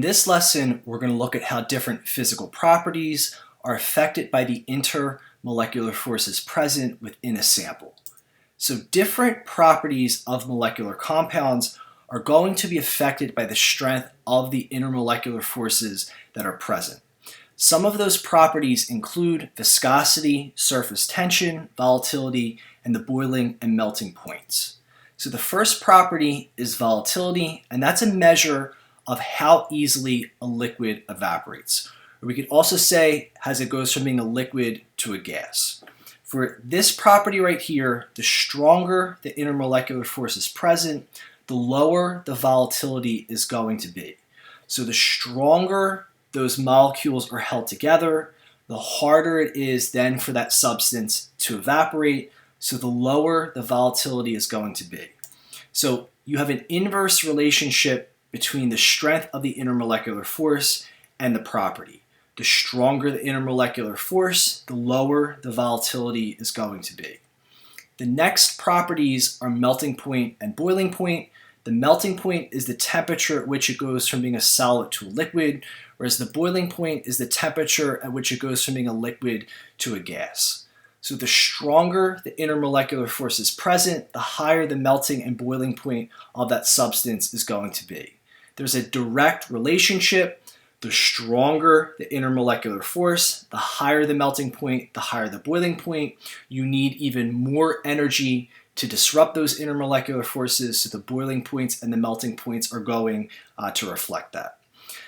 In this lesson, we're going to look at how different physical properties are affected by the intermolecular forces present within a sample. So different properties of molecular compounds are going to be affected by the strength of the intermolecular forces that are present. Some of those properties include viscosity, surface tension, volatility, and the boiling and melting points. So the first property is volatility, and that's a measure of how easily a liquid evaporates. Or we could also say as it goes from being a liquid to a gas. For this property right here, the stronger the intermolecular force is present, the lower the volatility is going to be. So the stronger those molecules are held together, the harder it is then for that substance to evaporate, so the lower the volatility is going to be. So you have an inverse relationship between the strength of the intermolecular force and the property. The stronger the intermolecular force, the lower the volatility is going to be. The next properties are melting point and boiling point. The melting point is the temperature at which it goes from being a solid to a liquid, whereas the boiling point is the temperature at which it goes from being a liquid to a gas. So the stronger the intermolecular force is present, the higher the melting and boiling point of that substance is going to be. There's a direct relationship. The stronger the intermolecular force, the higher the melting point, the higher the boiling point. You need even more energy to disrupt those intermolecular forces, so the boiling points and the melting points are going to reflect that.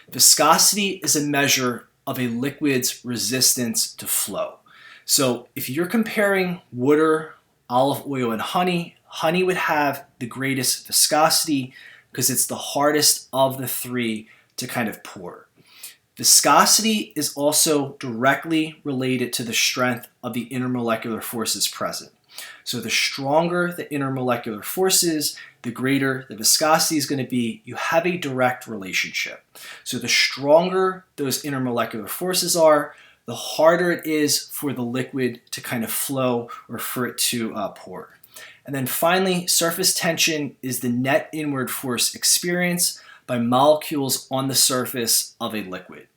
Viscosity is a measure of a liquid's resistance to flow. So if you're comparing water, olive oil, and honey, honey would have the greatest viscosity because it's the hardest of the three to kind of pour. Viscosity is also directly related to the strength of the intermolecular forces present. So the stronger the intermolecular forces, the greater the viscosity is going to be. You have a direct relationship. So the stronger those intermolecular forces are, the harder it is for the liquid to kind of flow or for it to pour. And then finally, surface tension is the net inward force experienced by molecules on the surface of a liquid.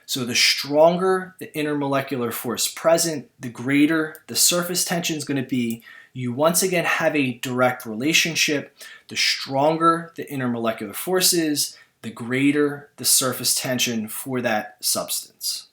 So the stronger the intermolecular force present, the greater the surface tension is going to be. You once again have a direct relationship. The stronger the intermolecular force is, the greater the surface tension for that substance.